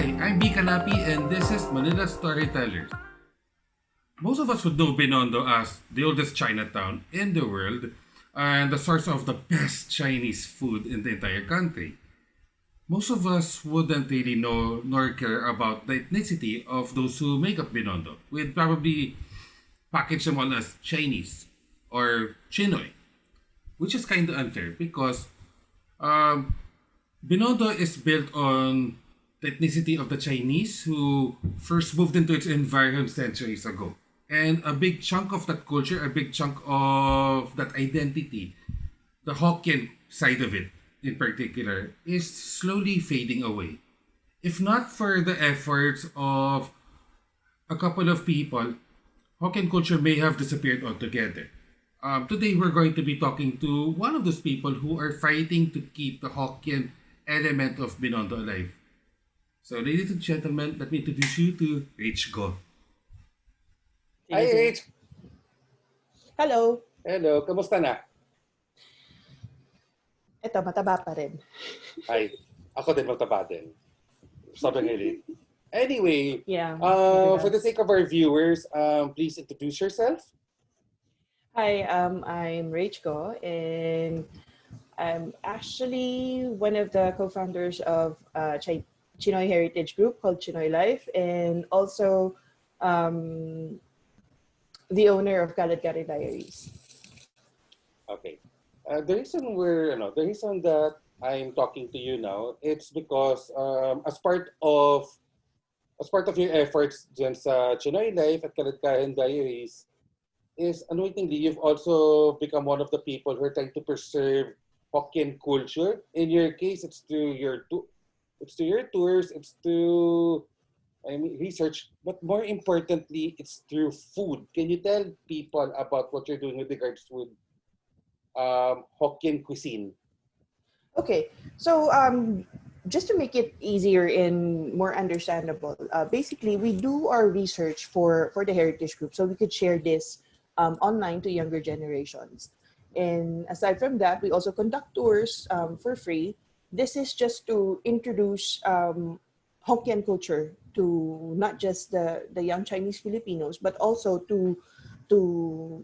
Hi, I'm Canapi and this is Manila Storytellers. Most of us would know Binondo as the oldest Chinatown in the world and the source of the best Chinese food in the entire country. Most of us wouldn't really know nor care about the ethnicity of those who make up Binondo. We'd probably package them all as Chinese or Chinoy, which is kind of unfair because um, Binondo is built on the ethnicity of the Chinese who first moved into its environment centuries ago. And a big chunk of that culture, a big chunk of that identity, the Hokkien side of it in particular, is slowly fading away. If not for the efforts of a couple of people, Hokkien culture may have disappeared altogether. Today, we're going to be talking to one of those people who are fighting to keep the Hokkien element of Binondo alive. So, ladies and gentlemen, let me introduce you to Rache Go. Hi, H. Hello. Hello, kamusta na? Ito, mataba pa rin. Ay, ako din mataba din. Sobrang hilig. Anyway, Yeah. for the sake of our viewers, please introduce yourself. Hi, I'm Rache Go, and I'm actually one of the co-founders of Chinoy Heritage Group called Chinoy Life, and also the owner of Kaladkarin Diaries. Okay. The reason that I'm talking to you now, it's because as part of your efforts dyan sa Chinoy Life at Kaladkarin Diaries, is unwittingly you've also become one of the people who are trying to preserve Hokkien culture. In your case, it's to your tours, it's to research, but more importantly, it's through food. Can you tell people about what you're doing with regards to Hokkien cuisine? Okay, so just to make it easier and more understandable, basically we do our research for the heritage group so we could share this online to younger generations. And aside from that, we also conduct tours for free. This is just to introduce Hokkien culture to not just the young Chinese Filipinos, but also to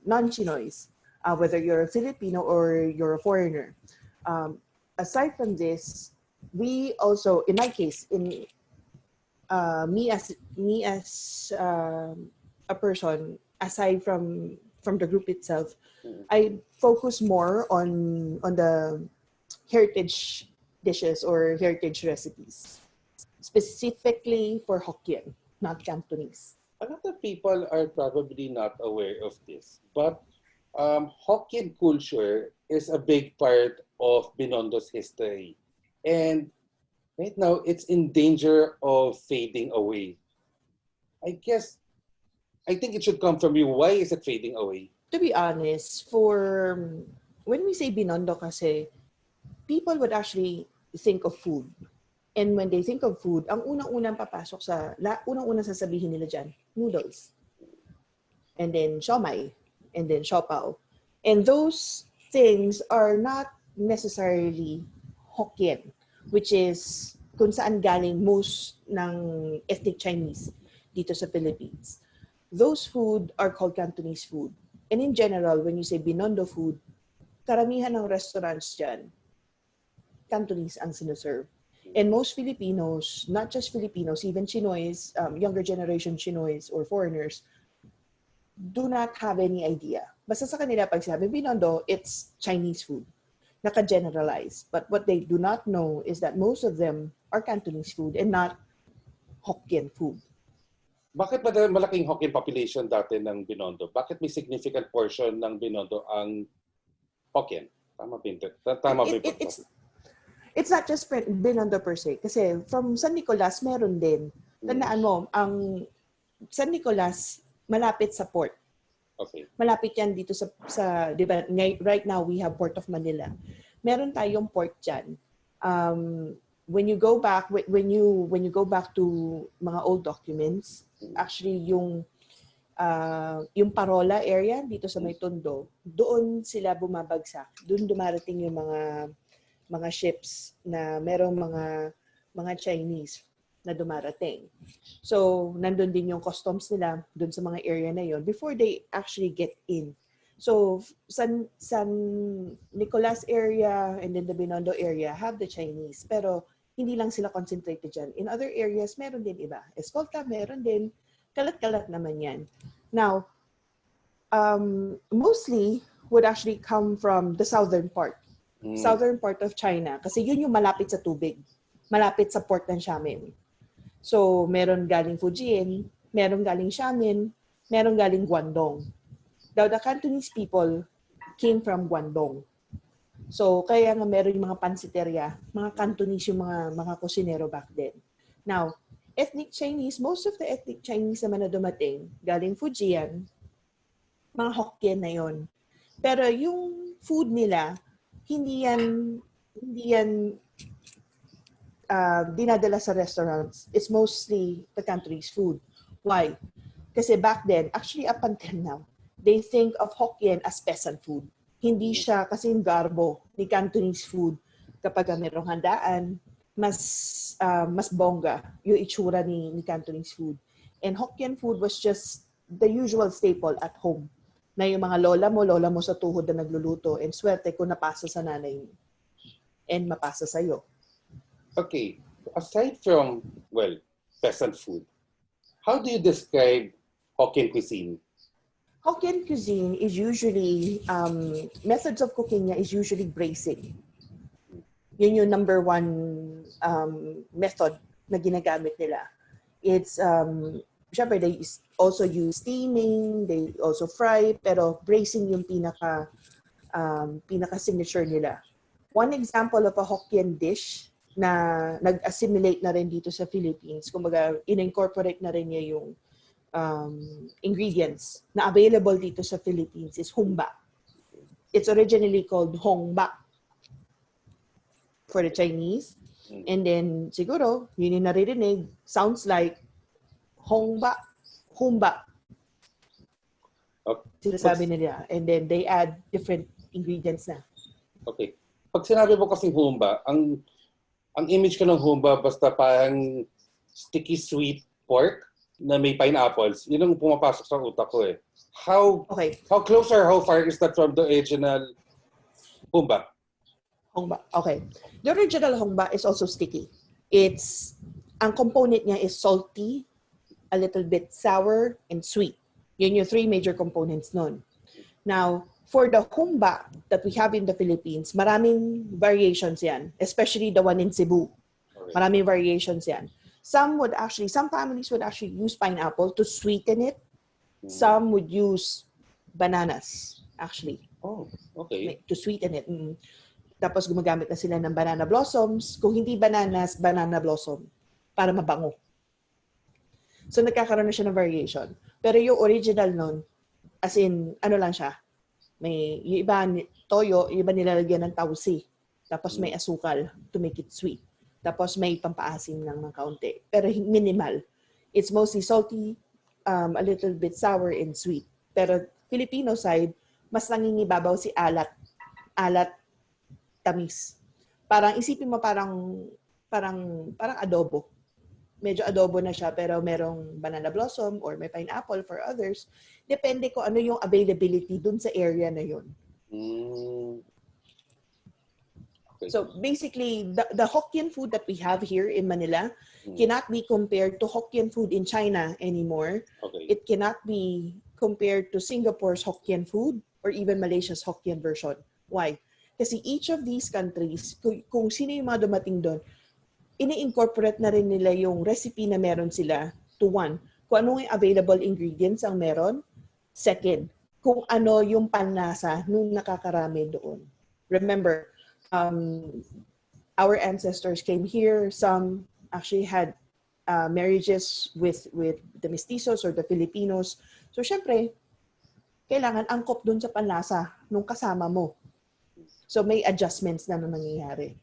non-Chinoys, whether you're a Filipino or you're a foreigner. Aside from this, we also, in my case, in me as a person, aside from the group itself, I focus more on the heritage dishes or heritage recipes, specifically for Hokkien, not Cantonese. A lot of people are probably not aware of this, but Hokkien culture is a big part of Binondo's history. And right now, it's in danger of fading away. I think it should come from you. Why is it fading away? To be honest, when we say Binondo kasi, people would actually think of food. And when they think of food, ang unang-unang papasok unang-unang sasabihin nila dyan, noodles. And then siomai. And then siopao. And those things are not necessarily Hokkien, which is kung saan galing most ng ethnic Chinese dito sa Philippines. Those food are called Cantonese food. And in general, when you say Binondo food, karamihan ng restaurants dyan, Cantonese ang sinuserve. And most Filipinos, not just Filipinos, even Chinoys, younger generation Chinoys or foreigners, do not have any idea. Basta sa kanila, pag sabi Binondo, it's Chinese food. Naka-generalize. But what they do not know is that most of them are Cantonese food and not Hokkien food. Bakit ba malaking Hokkien population dati ng Binondo? Bakit may significant portion ng Binondo ang Hokkien? Tama ba It's not just Binondo per se. Kasi from San Nicolas, meron din. Tandaan mo, ang San Nicolas, malapit sa port. Okay. Malapit yan dito sa di ba, right now we have Port of Manila. Meron tayong port diyan. When you go back to mga old documents, actually yung Parola area dito sa may Tondo, doon sila bumabagsak. Doon dumarating yung mga ships na merong mga Chinese na dumarating. So, nandun din yung customs nila dun sa mga area na yon before they actually get in. So, San Nicolas area and then the Binondo area have the Chinese. Pero, hindi lang sila concentrated dyan. In other areas, meron din iba. Escolta, meron din. Kalat-kalat naman yan. Now, mostly would actually come from the southern part. Southern part of China. Kasi yun yung malapit sa tubig. Malapit sa port ng Xiamen. So, meron galing Fujian, meron galing Xiamen, meron galing Guangdong. Now, the Cantonese people came from Guangdong. So, kaya nga meron yung mga pansiteria, mga Cantonese yung mga kusinero back then. Now, ethnic Chinese, most of the ethnic Chinese naman na dumating, galing Fujian, mga Hokkien na yon. Pero yung food nila, hindi yan dinadala sa restaurants. It's mostly the country's food. Why? Kasi back then, actually up until now, they think of Hokkien as peasant food. Hindi siya kasing garbo ni Cantonese food. Kapag mayroong handaan, mas bongga yung itsura ni Cantonese food. And Hokkien food was just the usual staple at home. Na yung mga lola mo sa tuhod na nagluluto, and swerte kung napasa sa nanay mo. And mapasa sa'yo. Okay, aside from, well, peasant food, how do you describe Hokkien cuisine? Hokkien cuisine is usually, methods of cooking niya is usually braising. Yun yung number one method na ginagamit nila. It's, syempre, they also use steaming, they also fry, pero braising yung pinaka-signature nila. One example of a Hokkien dish na nag-assimilate na rin dito sa Philippines, kumbaga, in-incorporate na rin niya yung ingredients na available dito sa Philippines is humba. It's originally called hongbak for the Chinese. And then, siguro, yun yung naririnig, sounds like hongbak, humba. Okay. Sinasabi nila. And then, they add different ingredients na. Okay. Pag sinabi mo kasing humba, ang image ko ng humba basta parang sticky sweet pork na may pineapples. Yun ang pumapasok sa utak ko eh. How close or how far is that from the original humba? Hongba. Okay. The original hongba is also sticky. Ang component niya is salty, a little bit sour, and sweet. Yun yung three major components nun. Now, for the humba that we have in the Philippines, maraming variations yan, especially the one in Cebu. Maraming variations yan. Some families would actually use pineapple to sweeten it. Some would use bananas, actually. Oh, okay. To sweeten it. Tapos gumagamit na sila ng banana blossoms. Kung hindi bananas, banana blossom. Para mabango. So nagkakaroon na siya ng variation. Pero yung original nun, as in, ano lang siya, yung iba toyo, yung iba nilalagyan ng tausi. Tapos may asukal to make it sweet. Tapos may pampaasim lang ng kaunti. Pero minimal. It's mostly salty, a little bit sour and sweet. Pero Filipino side, mas nangingibabaw si alat. Alat, tamis. Parang isipin mo parang adobo. Medyo adobo na siya pero merong banana blossom or may pineapple for others. Depende kung ano yung availability dun sa area na yun. Okay. So basically, the Hokkien food that we have here in Manila cannot be compared to Hokkien food in China anymore. Okay. It cannot be compared to Singapore's Hokkien food or even Malaysia's Hokkien version. Why? Kasi each of these countries, kung sino yung mga dumating doon, ini-incorporate na rin nila yung recipe na meron sila to one. Kung ano yung available ingredients ang meron. Second, kung ano yung panlasa nung nakakarami doon. Remember, our ancestors came here. Some actually had marriages with the mestizos or the Filipinos. So, syempre, kailangan angkop dun sa panlasa nung kasama mo. So, may adjustments na nangyayari.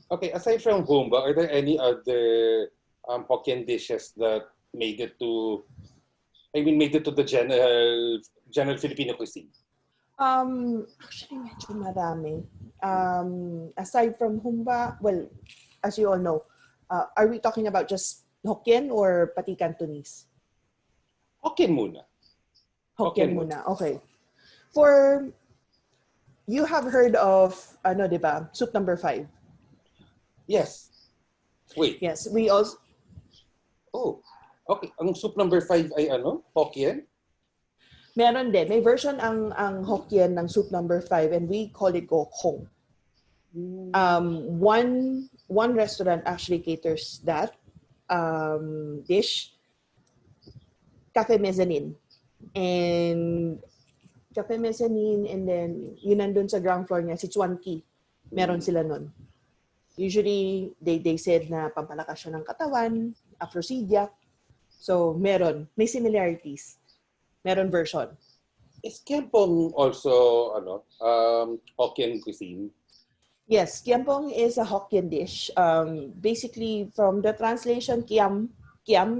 Okay, aside from humba, are there any other Hokkien dishes that made it to the general Filipino cuisine? Actually, medyo marami. Aside from humba, well, as you all know, are we talking about just Hokkien or pati Cantonese? Hokkien muna. Hokkien muna. Okay. For, you have heard of, di ba? Soup number 5. Yes. Wait. Yes. We also, Oh. Okay. Ang soup number 5 ay Hokkien? meron din. May version ang Hokkien ng soup number 5 and we call it gokong. One restaurant actually caters that dish, Cafe Mezzanine. And Cafe Mezzanine, and then yun nandun sa ground floor niya, si Chuanki. Meron sila nun. Usually, they said na pampalakas siya ng katawan, aphrodisiac. So, may similarities. Meron version. Is kiampong also Hokkien cuisine? Yes, kiampong is a Hokkien dish. Basically, from the translation, kiam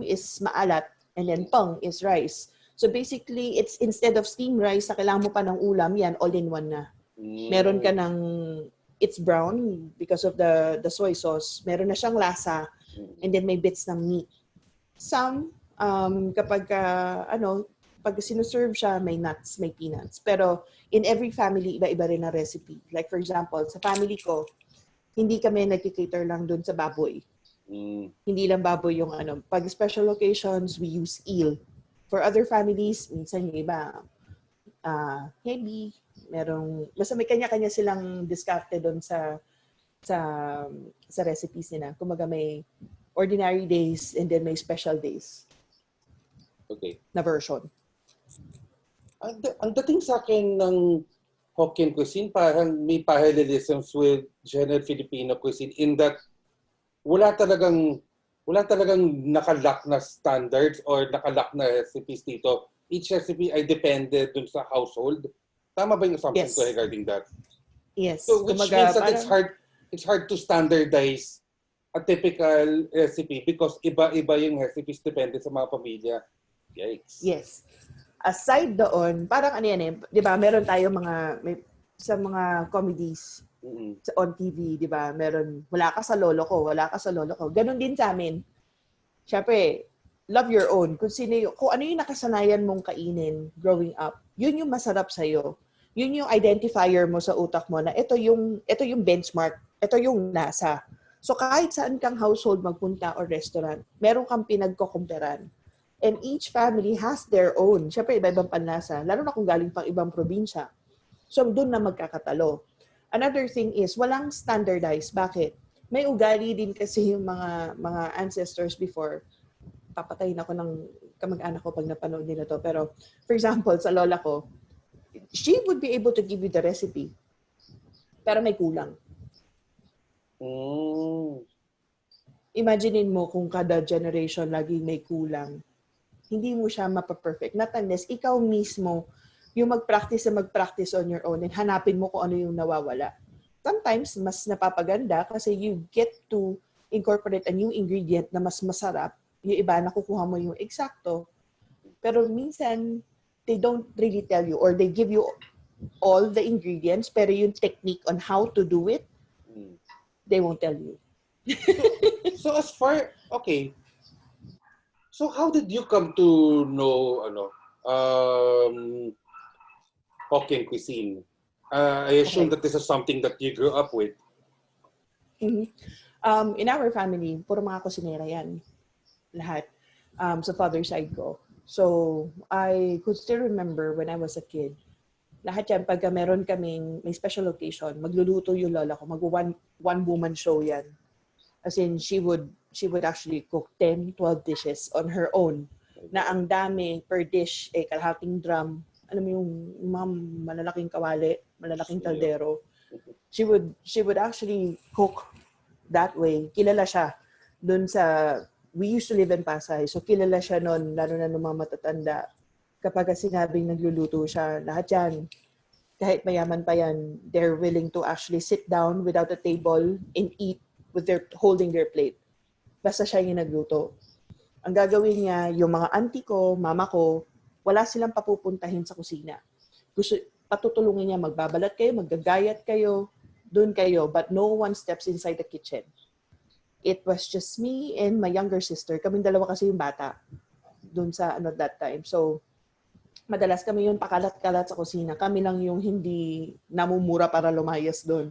is maalat, and then pong is rice. So basically, it's instead of steamed rice, na kailangan mo pa ng ulam, yan, all-in-one na. Meron ka ng, it's brown because of the soy sauce. Meron na siyang lasa, and then may bits ng meat. Some, kapag pag sinuserve siya, may nuts, may peanuts. Pero in every family, iba-iba rin na recipe. Like for example, sa family ko, hindi kami nagkikater lang dun sa baboy. Hindi lang baboy yung Pag special occasions, we use eel. For other families, minsan yung iba, heavy. Basta may kanya-kanya silang diskarte dun sa recipes nila. Kumaga may ordinary days and then may special days. Okay. Na version. Ang dating sa akin ng Hokkien cuisine, parang may parallelisms with general Filipino cuisine in that wala talagang nakalock na standards or nakalock na recipes dito. Each recipe ay depende dun sa household. Tama ba yung assumption ko regarding that? Yes. So which means that it's hard to standardize a typical recipe because iba-iba yung recipes depende sa mga pamilya. Yikes. Yes. Aside doon, parang di ba, meron tayo sa mga comedies on TV, di ba, meron, wala ka sa lolo ko. Ganon din sa amin. Siyempre, love your own. Kung ano yung nakasanayan mong kainin growing up, yun yung masarap sa'yo. Yun yung identifier mo sa utak mo na ito yung benchmark, ito yung lasa. So kahit saan kang household magpunta or restaurant, meron kang pinagkukumperan. And each family has their own. Siyempre, iba-ibang panlasa. Lalo na kung galing pang ibang probinsya. So, doon na magkakatalo. Another thing is, walang standardized. Bakit? May ugali din kasi yung mga ancestors before. Papatayin ako ng kamag-anak ko pag napanood nila to. Pero, for example, sa lola ko, she would be able to give you the recipe. Pero may kulang. Imaginein mo kung kada generation lagi may kulang. Hindi mo siya mapaperfect. Not unless ikaw mismo yung mag-practice on your own and hanapin mo kung ano yung nawawala. Sometimes, mas napapaganda kasi you get to incorporate a new ingredient na mas masarap. Yung iba, nakukuha mo yung eksakto. Pero minsan, they don't really tell you or they give you all the ingredients pero yung technique on how to do it, they won't tell you. So how did you come to know Hokkien cuisine? I assume that this is something that you grew up with. In our family, puro mga kusinera yan. Lahat. Sa father's side ko. So, I could still remember when I was a kid, lahat yan, pagka meron kaming may special occasion, magluluto yung lola ko, one-woman show yan. As in, she would actually cook 10, 12 dishes on her own. Na ang dami per dish, kalahating drum. Alam mo yung malalaking kawali, malalaking kaldero. She would actually cook that way. Kilala siya dun sa, we used to live in Pasay. So kilala siya nun, lalo na nung mga matatanda. Kapag sinabing nagluluto siya, lahat yan, kahit mayaman pa yan, they're willing to actually sit down without a table and eat with holding their plate. Basta siya yung nagluto. Ang gagawin niya, yung mga auntie ko, mama ko, wala silang papupuntahin sa kusina. Patutulungin niya, magbabalat kayo, maggagayat kayo, doon kayo, but no one steps inside the kitchen. it was just me and my younger sister. Kaming dalawa kasi yung bata dun sa that time. So, madalas kami yung pakalat-kalat sa kusina. Kami lang yung hindi namumura para lumayas doon.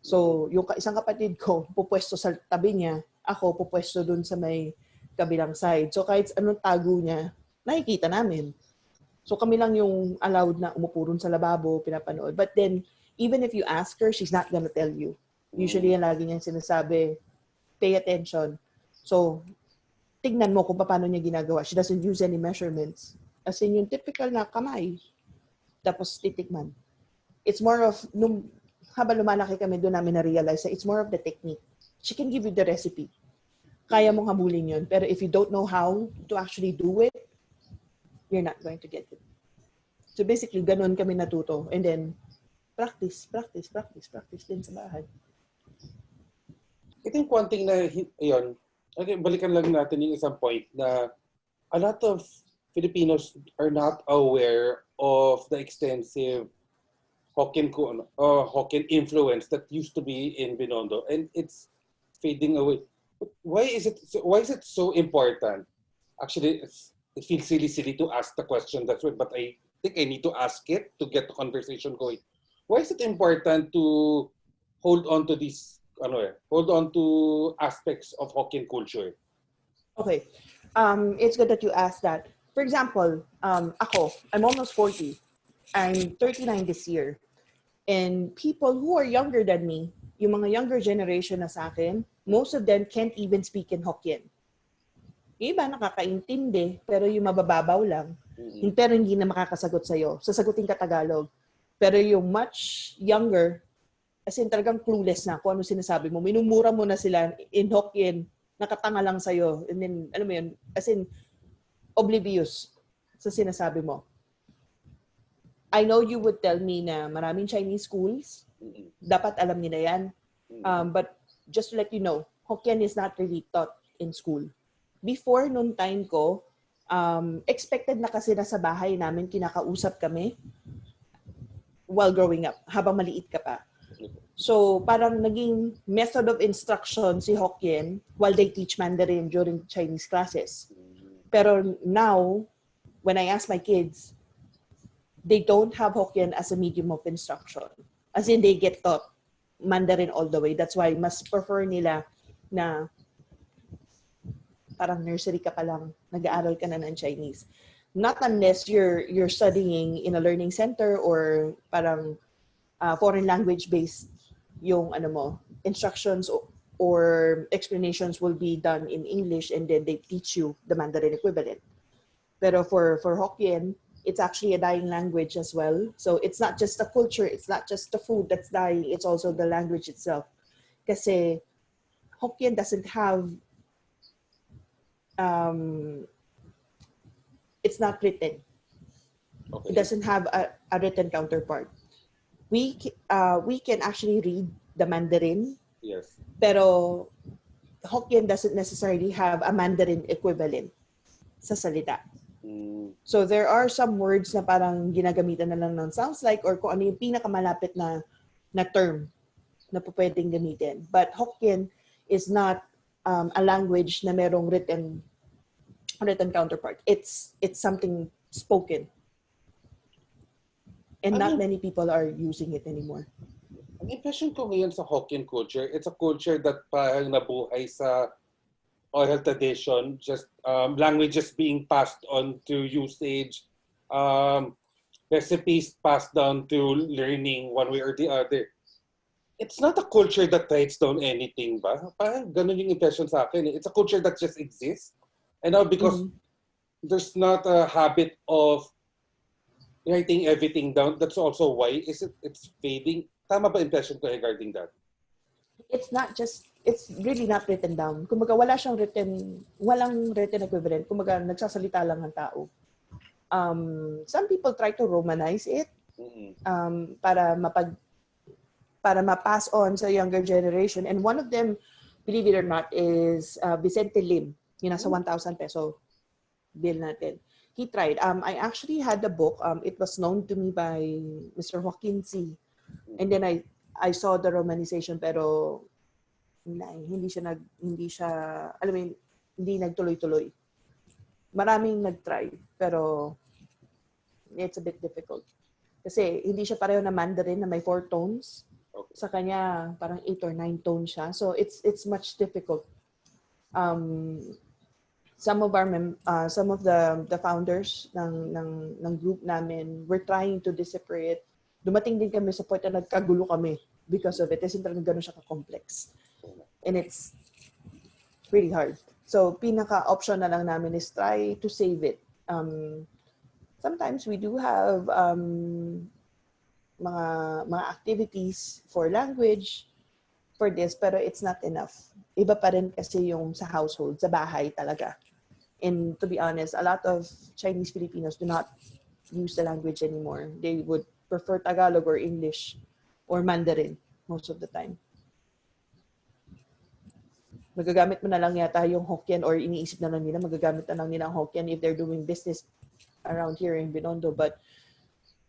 So, yung isang kapatid ko, pupwesto sa tabi niya. Ako, pupwesto doon sa may kabilang side. So, kahit anong tago niya, nakikita namin. So, kami lang yung allowed na umupurun sa lababo, pinapanood. But then, even if you ask her, she's not gonna tell you. Usually, yan lagi niya sinasabi, pay attention. So, tignan mo kung paano niya ginagawa. She doesn't use any measurements. As in, yung typical na kamay. Tapos, titikman. It's more of, habang lumalaki kami, doon namin na-realize na it's more of the technique. She can give you the recipe. Kaya mong habulin yun. Pero if you don't know how to actually do it, you're not going to get it. So basically, ganun kami natuto. And then, practice din sa bahay. I think one thing na, yun, okay, balikan lang natin yung isang point na a lot of Filipinos are not aware of the extensive Hokkien influence that used to be in Binondo, and it's fading away. Why is it so important? Actually, it feels really silly to ask the question that way, but I think I need to ask it to get the conversation going. Why is it important to hold on to aspects of Hokkien culture? Okay. It's good that you asked that. For example, I'm almost 40. I'm 39 this year. And people who are younger than me, yung mga younger generation na sa akin, most of them can't even speak in Hokkien. Yung iba nakakaintindi, pero yung mabababaw lang. Pero hindi na makakasagot sa'yo. Sasagutin ka Tagalog. Pero yung much younger, as in talagang clueless na kung ano sinasabi mo. Minumura mo na sila in Hokkien, nakatanga lang sa'yo. And then, alam mo yun, as in, oblivious sa sinasabi mo. I know you would tell me na maraming Chinese schools. Dapat alam nila yan. But just to let you know, Hokkien is not really taught in school. Before noon time ko, expected na kasi na sa bahay namin kinakausap kami while growing up, habang maliit ka pa. So parang naging method of instruction si Hokkien while they teach Mandarin during Chinese classes. Pero now, when I ask my kids, they don't have Hokkien as a medium of instruction. As in, they get taught Mandarin all the way. That's why mas prefer nila na parang nursery ka pa lang, nag-aaral ka na ng Chinese. Not unless you're studying in a learning center or parang foreign language based yung instructions or explanations will be done in English and then they teach you the Mandarin equivalent. Pero for Hokkien, it's actually a dying language as well. So it's not just the culture, it's not just the food that's dying, it's also the language itself. Kasi Hokkien doesn't have, it's not written. Okay. It doesn't have a written counterpart. We can actually read the Mandarin. Yes. Pero Hokkien doesn't necessarily have a Mandarin equivalent sa salita. So there are some words na parang ginagamitan na lang ng sounds like or kung ano yung pinakamalapit na term na pwedeng gamitin. But Hokkien is not a language na merong written counterpart. It's something spoken. And not many people are using it anymore. Ang impression ko ngayon sa Hokkien culture, it's a culture that parang nabuhay sa oral tradition, just languages being passed on to usage, recipes passed down to learning one way or the other. It's not a culture that writes down anything ba? Parang ganun yung impression sa akin. It's a culture that just exists. And now because there's not a habit of writing everything down, that's also why it's fading. Tama ba impression ko regarding that? It's really not written down. Kumbaga walang written equivalent. Kumbaga nagsasalita lang ng tao. Some people try to romanize it para ma-pass on sa younger generation. And one of them, believe it or not, is Vicente Lim. Yung nasa 1,000 peso bill natin. He tried. I actually had the book. It was known to me by Mr. Hokkien C. And then I saw the romanization, pero hindi siya, alam mo yun, hindi nagtuloy-tuloy. Maraming nag-try, pero it's a bit difficult. Kasi hindi siya pareho na Mandarin na may 4 tones. Okay. Sa kanya, parang 8 or 9 tones siya. So it's much difficult. Some of the founders ng group namin, we're trying to decipher it. Dumating din kami sa point na nagkagulo kami because of it. Kasi talagang gano'n siya ka-complex. And it's really hard. So, pinaka-option na lang namin is try to save it. Sometimes we do have mga activities for language, for this, pero it's not enough. Iba pa rin kasi yung sa household, sa bahay talaga. And to be honest, a lot of Chinese Filipinos do not use the language anymore. They would prefer Tagalog or English or Mandarin most of the time. Magagamit mo na lang yata yung Hokkien or iniisip na lang nila, magagamit na lang nila ang Hokkien if they're doing business around here in Binondo. But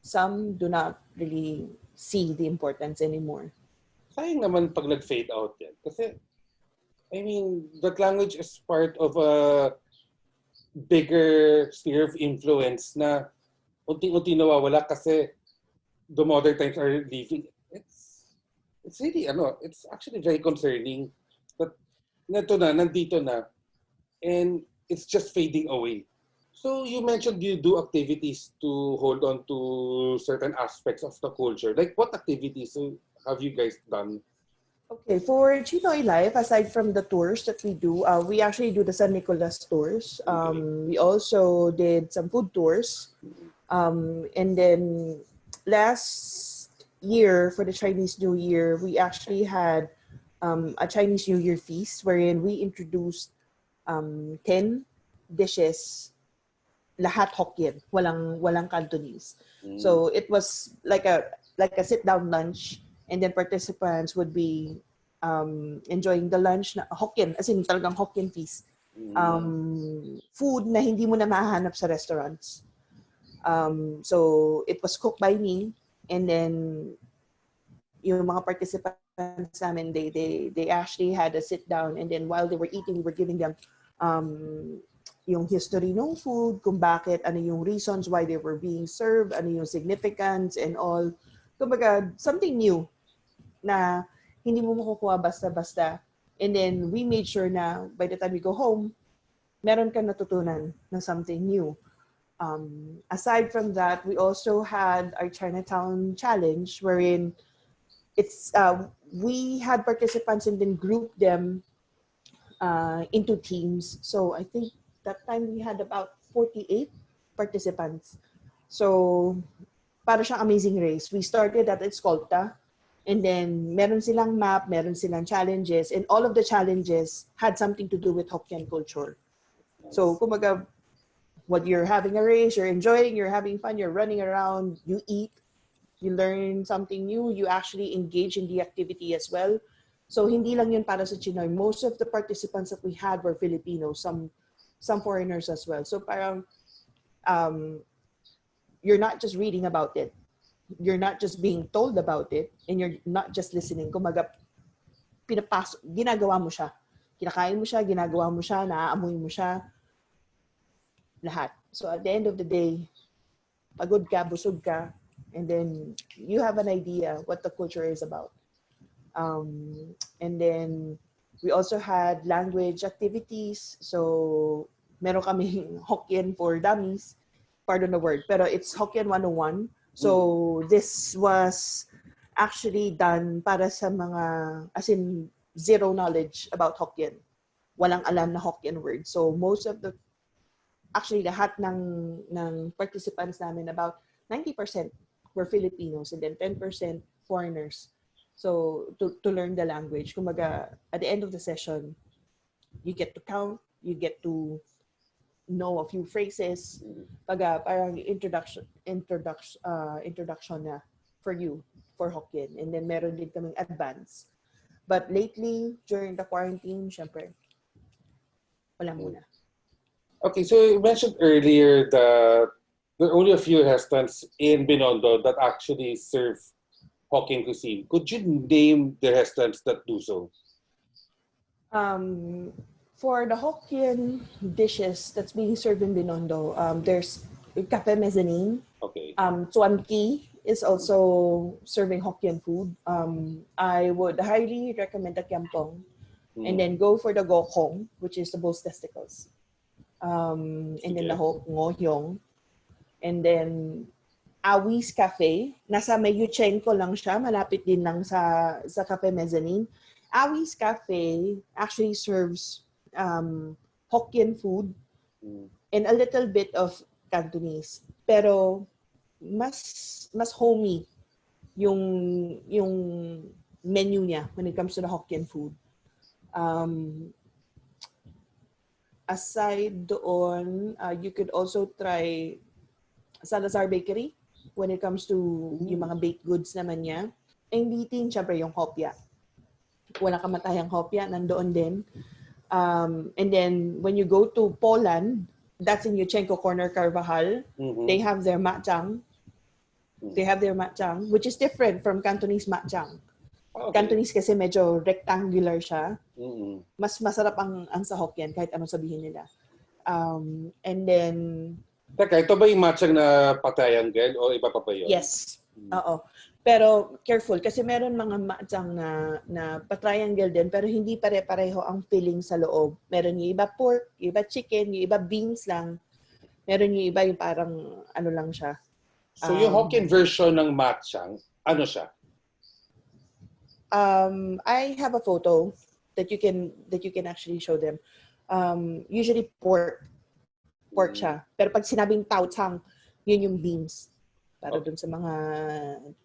some do not really see the importance anymore. Sayang naman pag nag-fade out yan. Kasi, I mean, that language is part of a bigger sphere of influence na unti-unti nawawala kasi the modern times are leaving. It's really, it's actually very concerning that nandito na, and it's just fading away. So you mentioned you do activities to hold on to certain aspects of the culture. Like what activities have you guys done? Okay, for Chinoy Life, aside from the tours that we do, we actually do the San Nicolas tours. We also did some food tours. And then last year, for the Chinese New Year, we actually had a Chinese New Year feast wherein we introduced 10 dishes, lahat Hokkien, walang Cantonese. So it was like a sit-down lunch. And then participants would be enjoying the lunch na Hokkien, as in talagang Hokkien feast. Food na hindi mo na mahahanap sa restaurants. So it was cooked by me, and then yung mga participants namin, they actually had a sit down, and then while they were eating, we were giving them yung history ng food, kung bakit, ano yung reasons why they were being served, ano yung significance and all. Kumbaga, something new na hindi mo makukuha basta-basta. And then we made sure na by the time we go home, meron kang natutunan ng something new. Aside from that, we also had our Chinatown challenge wherein we had participants and then grouped them into teams. So I think that time we had about 48 participants. So para siyang Amazing Race. We started at Escolta. And then, meron silang map, meron silang challenges, and all of the challenges had something to do with Hokkien culture. So, kumaga, what you're having a race, you're enjoying, you're having fun, you're running around, you eat, you learn something new, you actually engage in the activity as well. So, hindi lang yun para sa Chinoy. Most of the participants that we had were Filipinos, some foreigners as well. So, parang, you're not just reading about it. You're not just being told about it, and you're not just listening. Kumaga, ginagawa mo siya. Kinakain mo siya, ginagawa mo siya, naaamoy mo siya. Lahat. So at the end of the day, pagod ka, busog ka, and then you have an idea what the culture is about. And then we also had language activities. So meron kaming Hokkien for dummies. Pardon the word, pero it's Hokkien 101. So this was actually done para sa mga, as in zero knowledge about Hokkien. Walang alam na Hokkien word. So most of actually lahat ng participants namin, about 90% were Filipinos and then 10% foreigners. So to learn the language. Kumbaga, at the end of the session, you get to count, you get to know a few phrases, parang introduction na for you for Hokkien, and then meron din kaming advance. But lately during the quarantine, syempre wala muna. Okay, so you mentioned earlier that there are only a few restaurants in Binondo that actually serve Hokkien cuisine. Could you name the restaurants that do so? Um, for the Hokkien dishes that's being served in Binondo, there's cafe mezzanine. Okay. Tuan Ki is also serving Hokkien food. I would highly recommend the Kiampong. And then go for the Gokong, which is the bull's testicles. And then the Ngohyong. And then Awis Cafe. Nasa may Yuchenko lang siya. Malapit din lang sa Cafe Mezzanine. Awis Cafe actually serves Hokkien food and a little bit of Cantonese. Pero mas homey yung menu niya when it comes to the Hokkien food. Aside doon, you could also try Salazar Bakery when it comes to yung mga baked goods naman niya. And bitin, syempre yung hopya. Walang kamatayang hopya, nandoon din. And then, when you go to Poland, that's in Yuchenko Corner, Carvajal, they have their matjang. They have their matjang, which is different from Cantonese matjang. Okay. Cantonese kasi medyo rectangular siya. Mas masarap ang sa Hokkien, kahit anong sabihin nila. And then... Teka, ito ba yung matchang na pa-triangle o iba pa yun? Yes. Oo. Pero careful kasi meron mga matjang na pa-triangle din pero hindi pare-pareho ang filling sa loob. Meron yung iba pork, yung iba chicken, yung iba beans lang. Meron yung iba yung parang ano lang siya. So yung Hokkien version ng matjang, ano siya? I have a photo that you can actually show them. Usually pork siya. Pero pag sinabing tauchang, yun yung beans. Para dun sa mga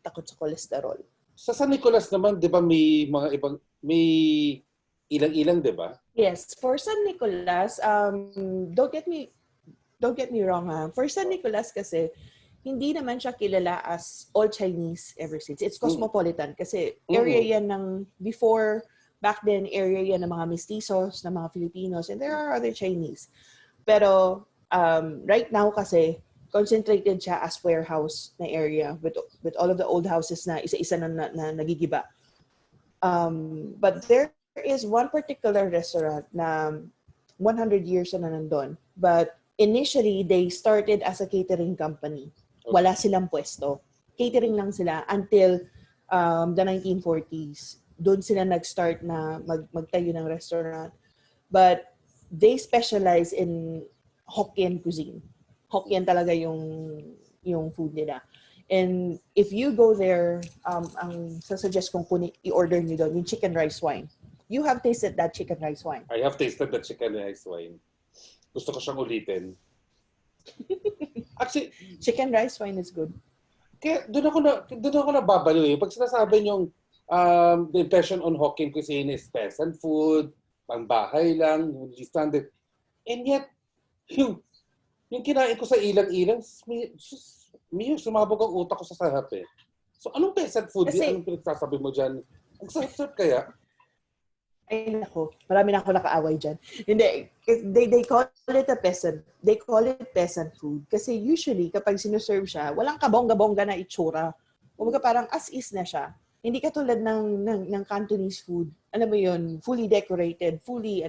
takot sa cholesterol. Sa San Nicolas naman, 'di ba may mga ibang may ilang-ilang, 'di ba? Yes, for San Nicolas, don't get me wrong ha. For San Nicolas kasi hindi naman siya kilala as all Chinese ever since. It's cosmopolitan kasi area yan ng back then area yan ng mga mestizos, ng mga Filipinos, and there are other Chinese. Pero right now kasi concentrated siya as warehouse na area with all of the old houses na isa-isa na nagigiba. But there is one particular restaurant na 100 years na nandun. But initially, they started as a catering company. Wala silang pwesto. Catering lang sila until the 1940s. Doon sila nag-start na magtayo ng restaurant. But they specialize in Hokkien cuisine. Hokkien talaga yung food nila. And if you go there, ang sasuggest kong i-order nyo doon, yung chicken rice wine. You have tasted that chicken rice wine. I have tasted the chicken rice wine. Gusto ko siyang ulitin. Actually, chicken rice wine is good. Kaya doon ako nababaliw eh. Pag sinasabi yung the impression on Hokkien cuisine is peasant food, pangbahay lang, standard. And yet, yung kinain ko sa ilang-ilang, sumabog ang utak ko sa sarap eh. So, anong peasant food? Anong pinagsasabi mo dyan? Ang sarap kaya? Ay, nako. Marami na ako nakaaway dyan. Hindi. They call it a peasant. They call it peasant food. Kasi usually, kapag sinuserve siya, walang kabongga-bongga na itsura. Kumbaga parang as-is na siya. Hindi katulad ng Cantonese food. Ano mo yun? Fully decorated. Fully,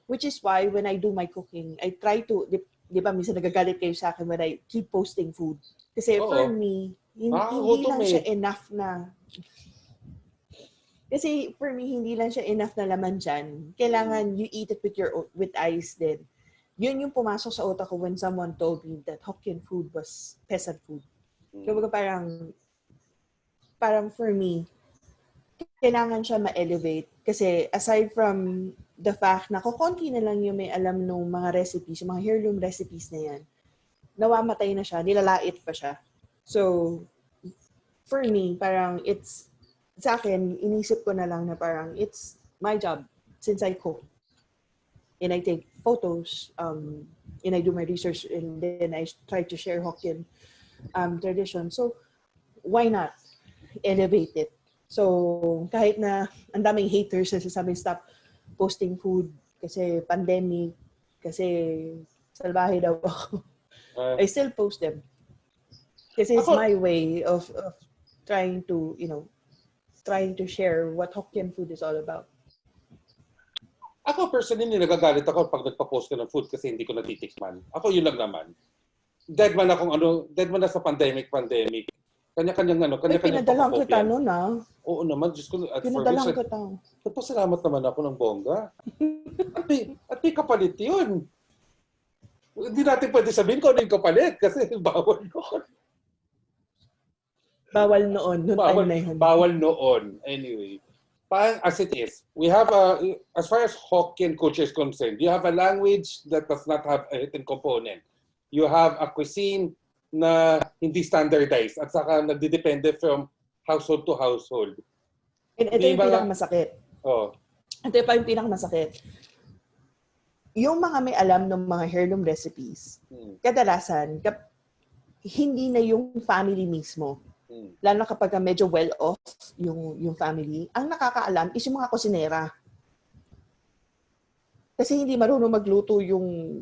Which is why, when I do my cooking, I try to... Di ba, minsan nagagalit kayo sa akin when I keep posting food. Kasi for me, hindi lang siya enough na... Kasi for me, hindi lang siya enough na laman dyan. Kailangan you eat it with ice din. Yun yung pumasok sa utak ko when someone told me that Hokkien food was peasant food. Kaya parang for me, kailangan siya ma-elevate. Kasi aside from the fact na kukunti na lang yung may alam nung mga recipes, yung mga heirloom recipes na yan, nawamatay na siya, nilalait pa siya. So, for me, parang sa akin, inisip ko na lang na parang it's my job since I cook. And I take photos, and I do my research, and then I try to share Hokkien tradition. So, why not elevate it? So, kahit na ang daming haters na sasabing stop posting food kasi pandemic, kasi salbahe daw ako. I still post them. Kasi it's my way of trying to share what Hokkien food is all about. Ako personally, nagagalit ako pag nagpa-post ka ng food kasi hindi ko natitikman. Ako yun lang naman. Dead man na sa pandemic. Kanya-kanyang Ay, kanya-kanyang pinadalang pakopop kita yan. nun Oo naman, Diyos ko, at for Pinadalang which, kita. nagpasalamat naman ako ng bongga. At may kapalit yun. Hindi natin pwede sabihin kung ano yung kapalit kasi bawal noon. Bawal noon, noong time na yun. Bawal noon. Anyway, as it is, we have as far as Hokkien culture is concerned, you have a language that does not have a written component. You have a cuisine na hindi standardized at saka nagdidepende from household to household. And ito yung pinakamasakit. Oh. Ito pa yung pinakamasakit. Yung mga may alam ng mga heirloom recipes, kadalasan, hindi na yung family mismo. Lalo na kapag medyo well-off yung family, ang nakakaalam is yung mga kusinera. Kasi hindi marunong magluto yung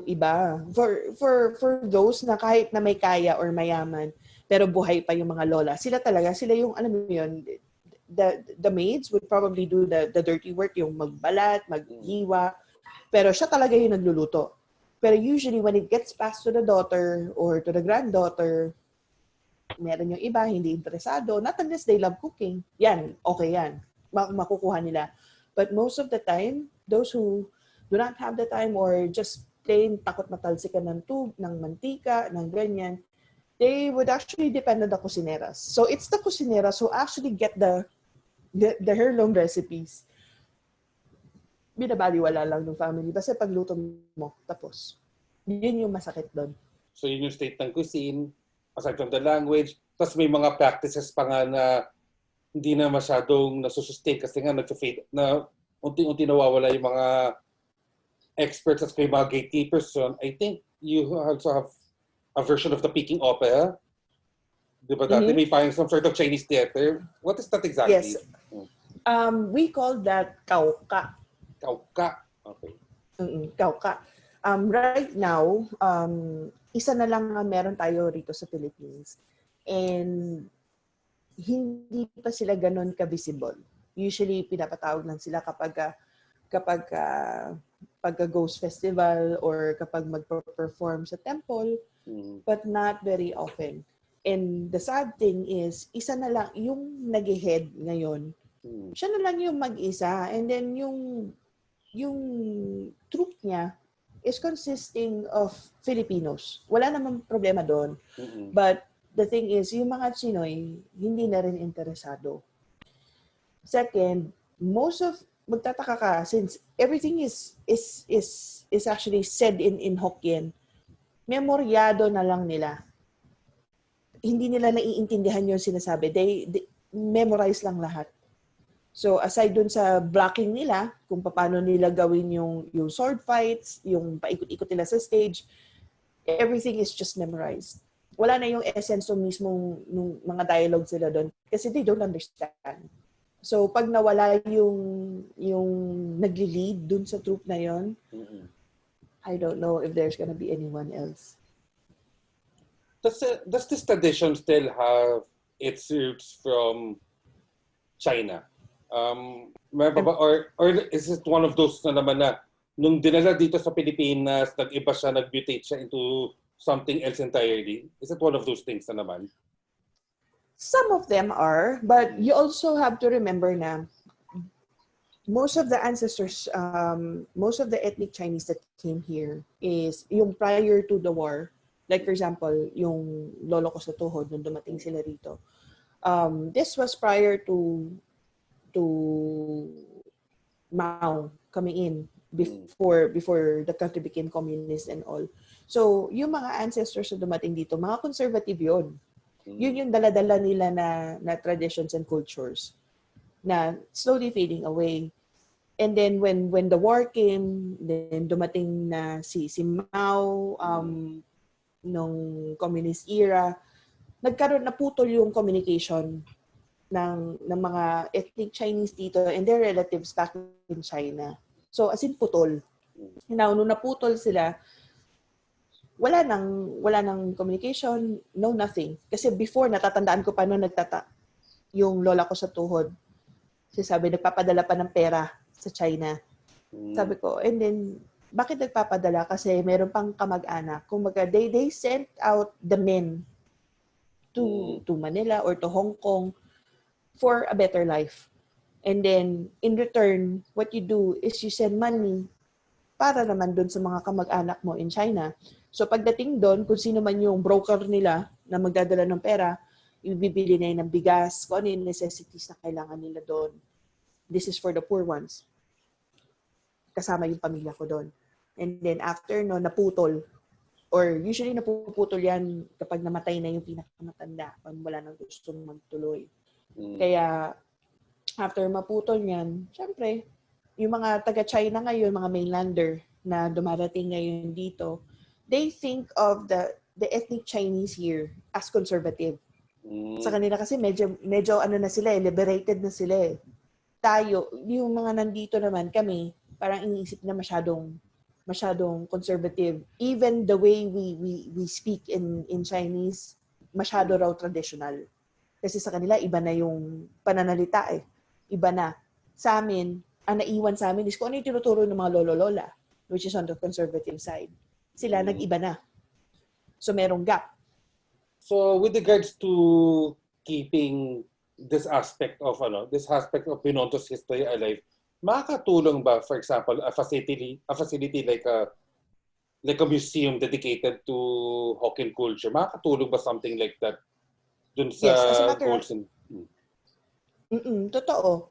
iba. For those na kahit na may kaya or mayaman, pero buhay pa yung mga lola, sila yung, alam mo yun, the maids would probably do the dirty work, yung magbalat, maghiwa, pero siya talaga yung nagluluto. Pero usually when it gets passed to the daughter or to the granddaughter, meron yung iba, hindi interesado, not unless they love cooking. Yan, okay yan. Makukuha nila. But most of the time, those who do not have the time or just plain takot matalsikan ng ng mantika, ng ganyan, they would actually depend on the cusineras. So it's the cusineras who actually get the heirloom recipes. Binabaliwala lang ng family. Basta pagluto mo, tapos. Yun yung masakit doon. So yun yung state ng cuisine, aside from the language, tapos may mga practices pa nga na hindi na masyadong nasusustain kasi nga nag-fade na unti-unti nawawala yung mga experts at may mga gatekeepers. So I think you also have a version of the Peking opera. Di ba dati? May parang some sort of Chinese theater. What is that exactly? Yes. We call that kauka. Kauka. Okay. Kauka. Right now, isa na lang meron tayo rito sa Philippines. And hindi pa sila ganun ka-visible. Usually, pinapatawag lang sila kapag ghost festival or kapag mag-perform sa temple, but not very often. And the sad thing is, isa na lang, yung nag-head ngayon, siya na lang yung mag-isa. And then yung troupe niya is consisting of Filipinos. Wala namang problema doon. But the thing is, yung mga Chinoy, hindi na rin interesado. Second, magtataka ka, since everything is actually said in Hokkien, memoryado na lang nila. Hindi nila naiintindihan yung sinasabi. They memorize lang lahat. So aside dun sa blocking nila, kung paano nila gawin yung sword fights, yung paikot-ikot nila sa stage, everything is just memorized. Wala na yung essence ng mismong nung mga dialogue sila doon kasi they don't understand. So pag nawala yung nagli-lead dun sa troupe na yon, I don't know if there's gonna be anyone else. Does this tradition still have its roots from China? Or is it one of those na naman na nung dinala dito sa Pilipinas, nag-iba siya, nag-mutate siya into something else entirely? Is it one of those things na naman? Some of them are, but you also have to remember na most of the ancestors, most of the ethnic Chinese that came here is yung prior to the war. Like for example, yung lolo ko sa tuhod nung dumating sila rito. This was prior to Mao coming in before the country became communist and all. So, yung mga ancestors na dumating dito, mga conservative yun. Yun yung dala-dala nila na traditions and cultures na slowly fading away. And then when the war came, then dumating na si Mao nung communist era, naputol yung communication ng mga ethnic Chinese dito and their relatives back in China. So as in putol. Now, nung naputol sila, wala nang communication, no nothing. Kasi before, natatandaan ko pa noon yung lola ko sa tuhod. Sabi, nagpapadala pa ng pera sa China. Sabi ko, and then, bakit nagpapadala? Kasi meron pang kamag-anak. Kumbaga, they sent out the men to Manila or to Hong Kong for a better life. And then, in return, what you do is you send money para naman doon sa mga kamag-anak mo in China. So, pagdating doon, kung sino man yung broker nila na magdadala ng pera, ibibili na yun ng bigas, kung ano yung necessities na kailangan nila doon. This is for the poor ones. Kasama yung pamilya ko doon. And then after no, naputol. Or usually napuputol yan kapag namatay na yung pinakamatanda. Pag wala nang gusto magtuloy. Kaya after maputol yan, syempre, yung mga taga-China ngayon, mga mainlander na dumarating ngayon dito, they think of the ethnic Chinese here as conservative. Sa kanila kasi medyo ano na sila, liberated na sila. Tayo, yung mga nandito naman kami, parang iniisip na masyadong conservative. Even the way we speak in Chinese, masyado raw traditional. Kasi sa kanila, iba na yung pananalita eh. Iba na. Sa amin, ang naiwan sa amin is kung ano yung tinuturo ng mga lolo-lola, which is on the conservative side. Sila nag-iba na. So, merong gap. So, with regards to keeping this aspect of Binondo's history alive, makakatulong ba, for example, a facility like a museum dedicated to Hokkien culture? Makakatulong ba something like that dun sa Yes, as a matter goals of totoo.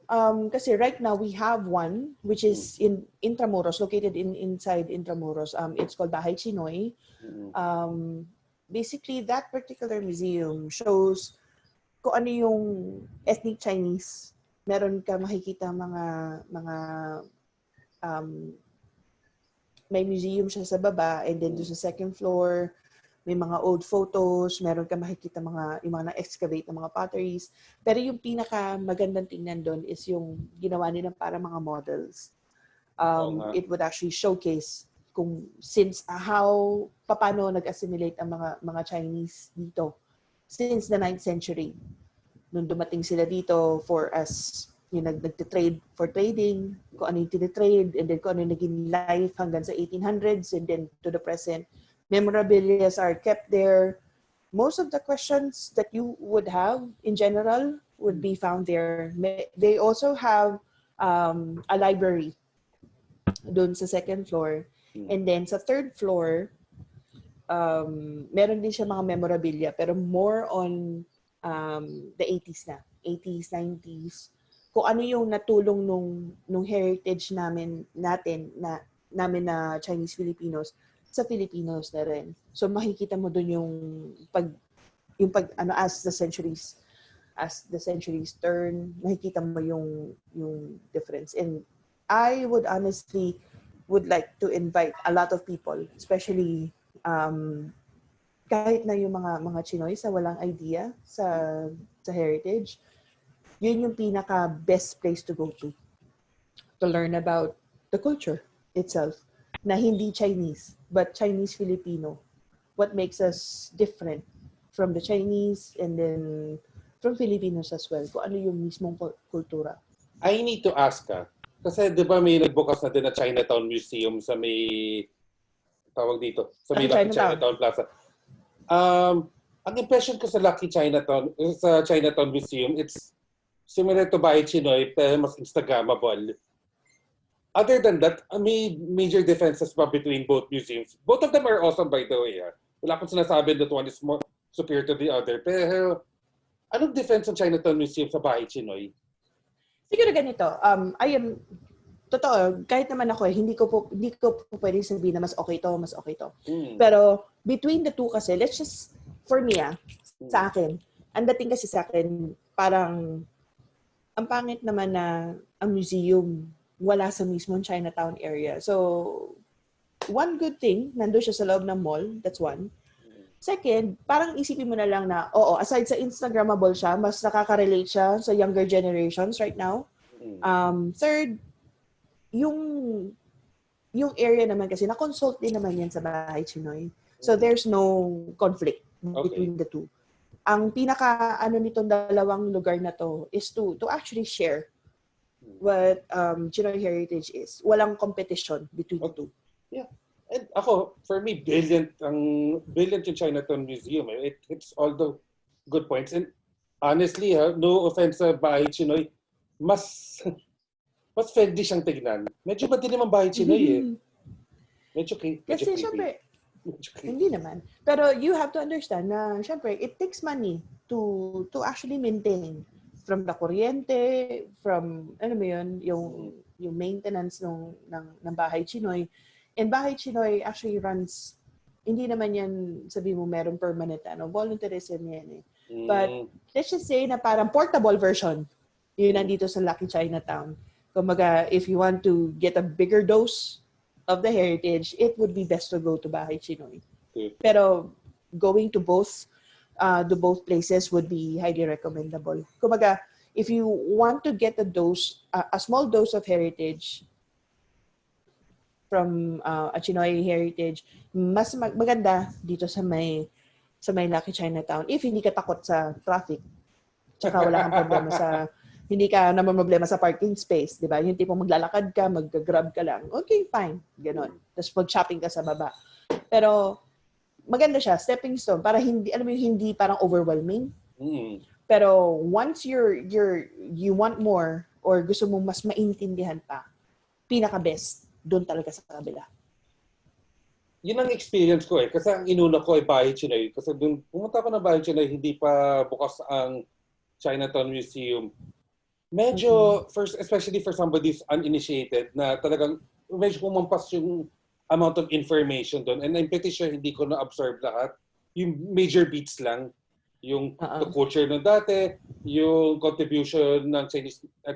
Kasi right now we have one which is in Intramuros, located inside Intramuros. It's called Bahay Chinoy. Basically, that particular museum shows kung ano yung ethnic Chinese. Meron ka makikita mga may museum siya sa baba, and then doon sa second floor may mga old photos, meron ka makikita yung mga na-excavate na mga potteries. Pero yung pinaka magandang tingnan doon is yung ginawa nila para mga models. It would actually showcase kung paano nag-assimilate ang mga Chinese dito since the 9th century. Nung dumating sila dito yung nag-trade for trading, kung ano yung tinitrade, and then kung ano yung naging life hanggang sa 1800s, and then to the present. Memorabilia are kept there. Most of the questions that you would have in general would be found there. They also have a library doon sa second floor. And then sa third floor, meron din siya mga memorabilia, pero more on the 80s na. 80s, 90s. Kung ano yung natulong nung heritage namin na Chinese Filipinos sa Filipinos na rin. So makikita mo doon yung as the centuries turn, makikita mo yung difference. And I would honestly like to invite a lot of people, especially kahit na yung mga Chinoy sa walang idea sa heritage, yun yung pinaka best place to go to learn about the culture itself, na hindi Chinese but Chinese Filipino. What makes us different from the Chinese and then from Filipinos as well, kung ano yung mismong kultura. I need to ask kasi di ba may nagbukas na din na Chinatown Museum sa may tawag dito, sa may Lucky Chinatown Plaza. Ang impression ko sa Chinatown Museum, it's similar to Bahay Chinoy, pero mas Instagrammable. Other than that, may major differences pa between both museums. Both of them are awesome, by the way. Wala akong sinasabi that one is more superior to the other. Pero, anong difference ng Chinatown Museum sa Bahay Chinoy? Siguro ganito, totoo, kahit naman ako hindi ko po pwedeng sabihin na mas okay to. Pero, between the two kasi, let's just, for me sa akin, ang dating kasi sa akin, parang, ang pangit naman na ang museum wala sa mismong Chinatown area. So, one good thing, nandun siya sa loob ng mall, that's one. Second, parang isipin mo na lang na, aside sa Instagrammable siya, mas nakaka-relate siya sa younger generations right now. Third, yung area naman kasi, na-consult din naman yan sa Bahay Chinoy. So, there's no conflict between the two. Ang pinaka, nitong dalawang lugar na to is to actually share what Chinoy heritage is. Walang competition between the two. Yeah. And ako, for me, brilliant yung Chinatown Museum. It hits all the good points. And honestly, no offense sa Bahay Chinoy, mas mas friendly siyang tignan. Medyo madilim ang Bahay Chinoy eh. Medyo Kasi creepy. syempre, hindi naman. Pero you have to understand na syempre, it takes money to actually maintain. From the kuryente, from, ano mo yun, yung maintenance ng Bahay Chinoy. And Bahay Chinoy actually runs, hindi naman yan, sabi mo, meron permanent, volunteerism yan eh. But let's just say na parang portable version, yun nandito sa Lucky Chinatown. Kumbaga, if you want to get a bigger dose of the heritage, it would be best to go to Bahay Chinoy. Pero going to both places would be highly recommendable. Kumbaga, if you want to get a small dose of heritage from a Chinoy heritage, mas maganda dito sa may Lucky Chinatown if hindi ka takot sa traffic. Tsaka wala kang problema hindi ka naman problema sa parking space, di ba? Yung tipong maglalakad ka, mag-grab ka lang. Okay, fine. Ganon. Tapos mag-shopping ka sa baba. Pero maganda siya, stepping stone, para hindi parang overwhelming. Pero once you want more or gusto mo mas maintindihan pa, pinaka-best doon talaga sa kabila. Yun ang experience ko eh. Kasi ang inuna ko ay Bahay Chinoy. Kasi doon, pumunta ko na Bahay Chinoy, hindi pa bukas ang Chinatown Museum. Medyo, first, especially for somebody who's uninitiated, na talagang medyo kumampas yung amount of information doon. And I'm pretty sure hindi ko na-absorb lahat. Yung major beats lang. Yung the culture ng dati, yung contribution ng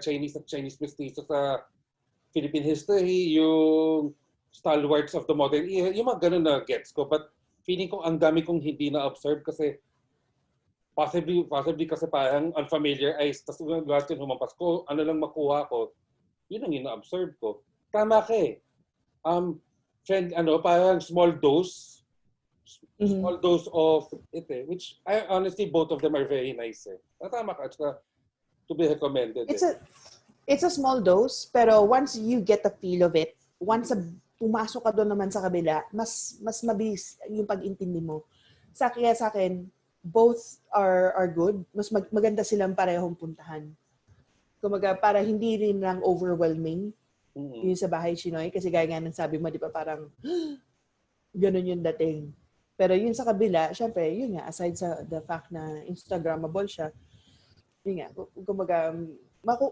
Chinese mestizo sa Philippine history, yung stalwarts of the modern era, yung mga ganun na gets ko. But feeling ko ang dami kong hindi na-absorb kasi possibly kasi parang unfamiliar eyes, tapos lahat yung humampas ko, ano lang makuha ko, yun ang ina-absorb ko. Tama ka eh. Parang small dose of it eh, which I honestly, both of them are very nice eh. Tama ka, to be recommended. It's a small dose, pero once you get the feel of it, once pumasok ka doon naman sa kabila, mas mabilis yung pag-intindi mo. Kaya sa akin, both are good. Mas maganda silang parehong puntahan. Kumaga, para hindi rin lang overwhelming yung sa Bahay Chinoy. Kasi gaya nga ng sabi mo, di ba parang ganun yung dating. Pero yun sa kabila, syempre, yun nga, aside sa the fact na Instagrammable siya, yun nga, kumaga,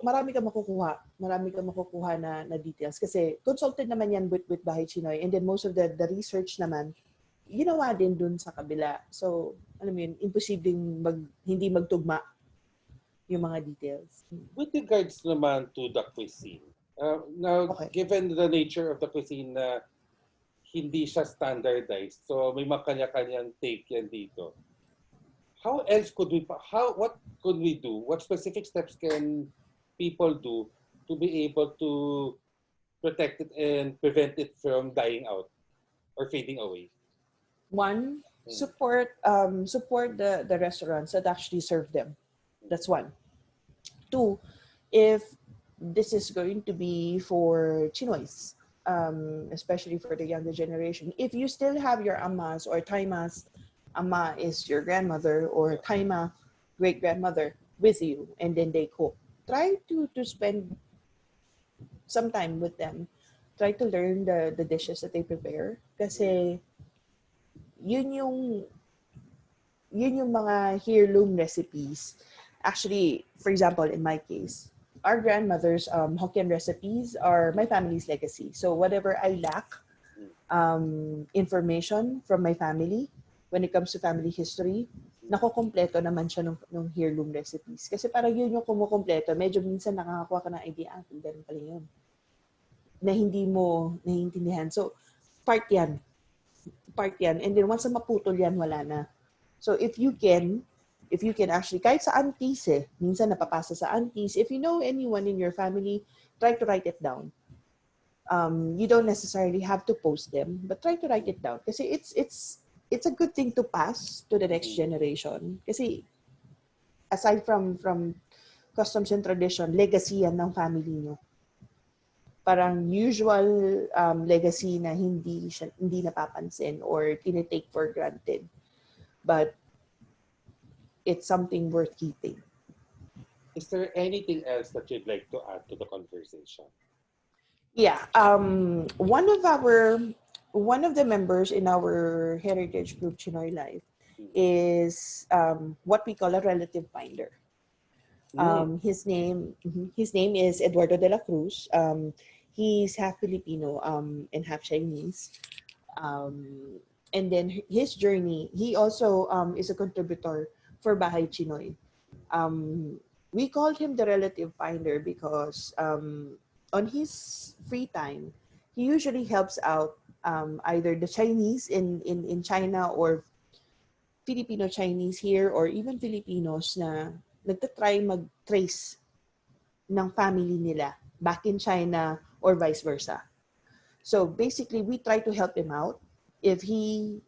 marami ka makukuha na details. Kasi consulted naman yan with Bahay Chinoy. And then most of the research naman, ginawa din dun sa kabila. So, alam mo yun, imposibleng hindi magtugma yung mga details. With regards naman to the cuisine, now, given the nature of the cuisine na hindi siya standardized, so may makanya-kanyang take yan dito. What could we do? What specific steps can people do to be able to protect it and prevent it from dying out or fading away? One, support the restaurants that actually serve them. That's one. Two, if this is going to be for Chinoys, especially for the younger generation, if you still have your amas or taimas, ama is your grandmother or taima, great-grandmother, with you, and then they cook, try to spend some time with them. Try to learn the dishes that they prepare. Kasi yun yung mga heirloom recipes. Actually, for example, in my case, our grandmother's Hokkien recipes are my family's legacy. So whatever I lack information from my family when it comes to family history, nakukompleto naman siya nung heirloom recipes. Kasi parang yun yung kumukompleto. Medyo minsan nakakakuha ka ng idea, ganun pala yun. Na hindi mo naiintindihan. So, part yan. And then once na maputol yan, wala na. So if you can actually, kahit sa aunties minsan napapasa sa aunties, if you know anyone in your family, try to write it down. You don't necessarily have to post them, but try to write it down. Kasi it's a good thing to pass to the next generation. Kasi aside from customs and tradition, legacy yan ng family nyo. Parang usual legacy na hindi napapansin or tinitake for granted. But it's something worth keeping. Is there anything else that you'd like to add to the conversation? Yeah. One of the members in our heritage group, Chinoy Life, is what we call a relative finder. His name is Eduardo de la Cruz. He's half Filipino and half Chinese. And then his journey, he also is a contributor for Bahay Chinoy. We called him the relative finder because on his free time, he usually helps out either the Chinese in China or Filipino Chinese here or even Filipinos na nagtatry mag-trace ng family nila back in China or vice versa. So basically, we try to help him out. If he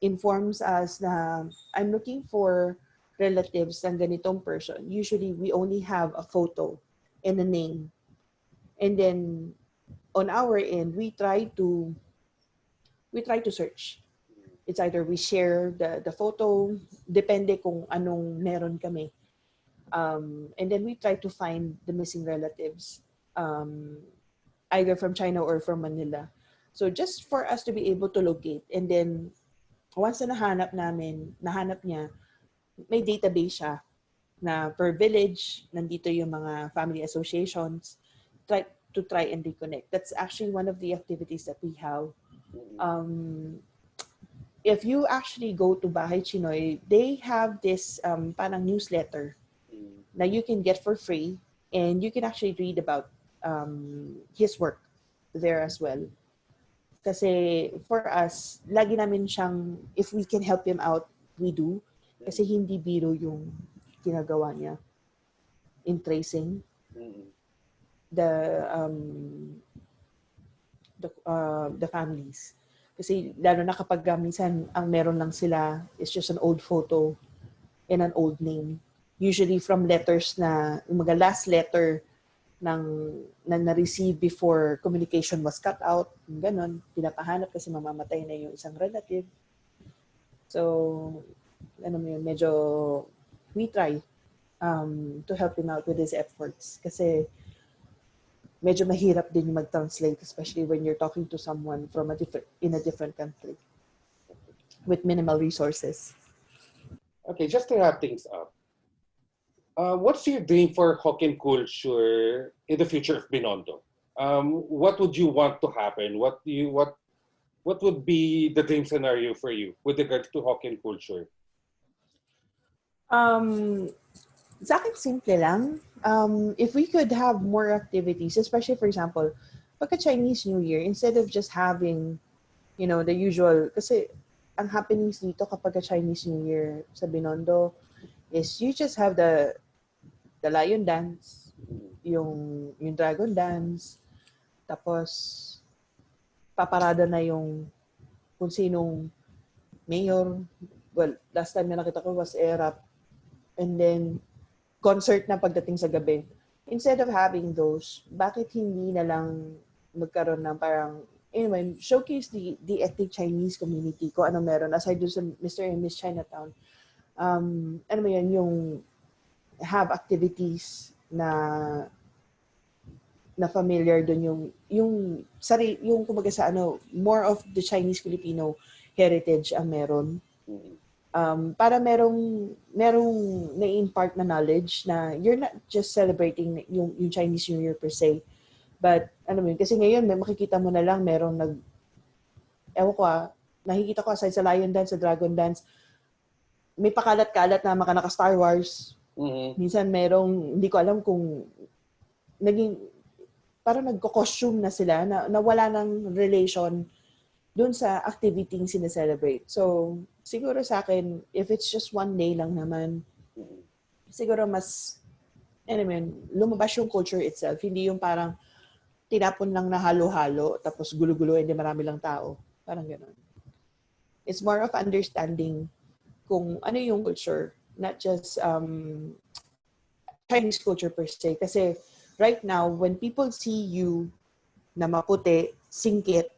informs us na I'm looking for relatives ng ganitong person, usually we only have a photo and a name. And then on our end, we try to search. It's either we share the photo, depende kung anong meron kami. And then we try to find the missing relatives, either from China or from Manila. So just for us to be able to locate. And then once na nahanap niya, may database siya na per village, nandito yung mga family associations, try and reconnect. That's actually one of the activities that we have. If you actually go to Bahay Chinoy, they have this parang newsletter that you can get for free, and you can actually read about his work there as well. Kasi for us, lagi namin siyang, if we can help him out, we do. Kasi hindi biro yung ginagawa niya in tracing the families. Kasi lalo na kapag minsan ang meron lang sila is just an old photo and an old name. Usually from letters na, yung mga last letter na na-receive before communication was cut out, ganon, pinapahanap kasi mamamatay na yung isang relative. So, medyo we try to help him out with his efforts kasi medyo mahirap din yung mag-translate, especially when you're talking to someone from in a different country with minimal resources. Okay, just to wrap things up, what's your dream for Hokkien culture in the future of Binondo? What would you want to happen? What would be the dream scenario for you with regards to Hokkien culture? Sa akin, simple lang. If we could have more activities, especially, for example, pagka Chinese New Year, instead of just having, the usual, kasi ang happenings dito kapag Chinese New Year sa Binondo is you just have the lion dance, yung dragon dance, tapos paparada na yung kung sinong mayor. Well, last time na nakita ko was Erap. And then, concert na pagdating sa gabi. Instead of having those, bakit hindi na lang magkaroon ng parang, anyway, showcase the ethnic Chinese community ko, ano meron, aside doon sa Mr. and Miss Chinatown. Yung have activities na familiar doon yung kumbaga sa more of the Chinese Filipino heritage ang meron. Para merong na-impart na knowledge na you're not just celebrating yung Chinese New Year per se, but kasi ngayon may makikita mo na lang merong nakikita ko aside sa lion dance, sa dragon dance, may pakalat-kalat na mga naka-Star Wars. Minsan merong, hindi ko alam kung parang nagko-costume na sila na wala ng relation dun sa activity yung sineselebrate. So, siguro sa akin, if it's just one day lang naman, siguro mas, lumabas yung culture itself. Hindi yung parang tinapon lang na halo-halo, tapos gulo-gulo, hindi marami lang tao. Parang gano'n. It's more of understanding kung ano yung culture. Not just, Chinese culture per se. Kasi right now, when people see you na maputi, singkit,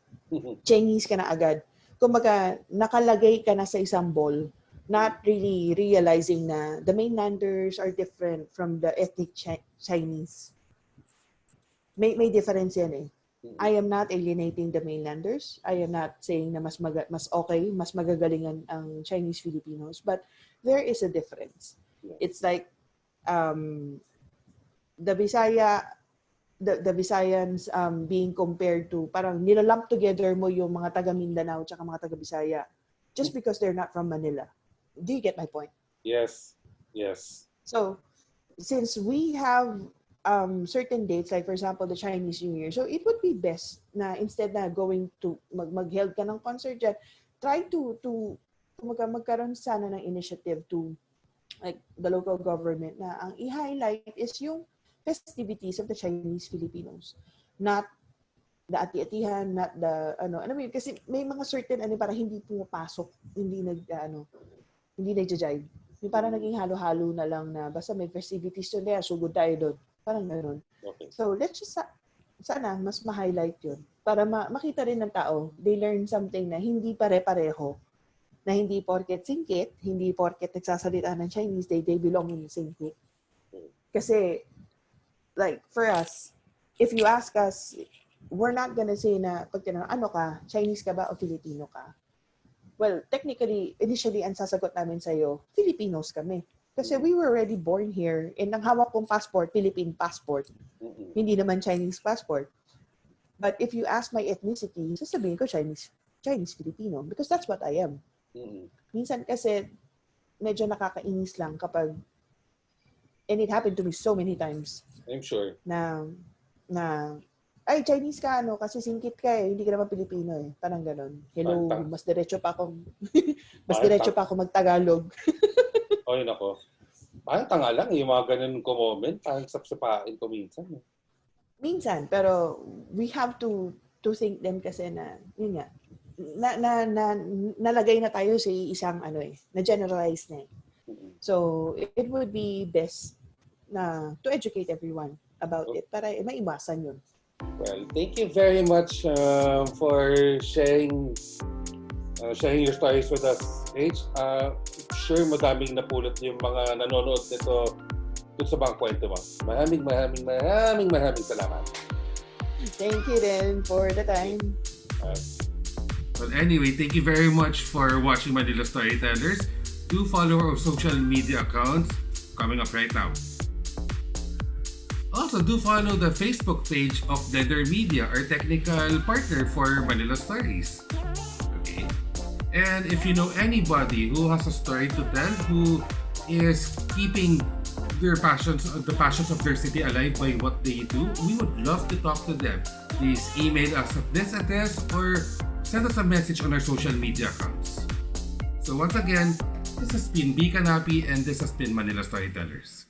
Chinese ka na agad. Kumbaga, nakalagay ka na sa isang bowl, not really realizing na the mainlanders are different from the ethnic Chinese. May difference yan eh. I am not alienating the mainlanders. I am not saying na mas okay, mas magagalingan ang Chinese Filipinos, but there is a difference. It's like the Visayans being compared to parang nilalump together mo yung mga taga Mindanao at mga taga Bisaya just because they're not from Manila. Do you get my point? Yes. So, since we have certain dates, like for example, the Chinese New Year, so it would be best na instead na going to mag-held ka ng concert dyan, try to magkaroon sana ng initiative to like the local government na ang i-highlight is yung festivities of the Chinese Filipinos, not the ati-atihan, not the ano mo, kasi may mga certain para hindi pumapasok, hindi nagja-jive. Yung parang naging halo-halo na lang na basta may festivities doon, kaya sugod tayo doon. Parang gano'n. Okay. So, let's just sana mas ma-highlight yun para makita rin ng tao, they learn something na hindi pare-pareho, na hindi porket singkit, hindi porket nagsasalita ng Chinese, they belong in singkit. Kasi, like, for us, if you ask us, we're not gonna say na, pag tinanong, ano ka, Chinese ka ba o Filipino ka? Well, technically, initially, ang sasagot namin sa'yo, Filipinos kami. Kasi we were already born here, and ang hawak kong passport, Philippine passport. Hindi naman Chinese passport. But if you ask my ethnicity, sasabihin ko Chinese Filipino, because that's what I am. Minsan kasi, medyo nakakainis lang kapag, and it happened to me so many times, I'm sure. Na ay, Chinese ka, kasi singkit ka hindi ka naman Pilipino eh. Parang ganon. Hello, mas diretso pa ako mag-Tagalog. Ay, nako. Parang tanga lang yung mga ganun comment. Parang sapsapain ko minsan. Minsan, pero we have to think them kasi na, yun nga, nalagay na tayo sa isang na-generalize na eh. So, it would be best na to educate everyone about it para maiwasan yun. Well, thank you very much for sharing your stories with us, H. Sure, madaming napulot yung mga nanonood nito dun sa mga kwento mo. Maraming salamat. Thank you then for the time. Well, anyway, thank you very much for watching Manila Storytellers. Do follow our social media accounts coming up right now. Also, do follow the Facebook page of WanderManila, our technical partner for Manila Stories. Okay. And if you know anybody who has a story to tell, who is keeping the passions of their city alive by what they do, we would love to talk to them. Please email us at this or send us a message on our social media accounts. So once again, this has been Canapi and this has been Manila Storytellers.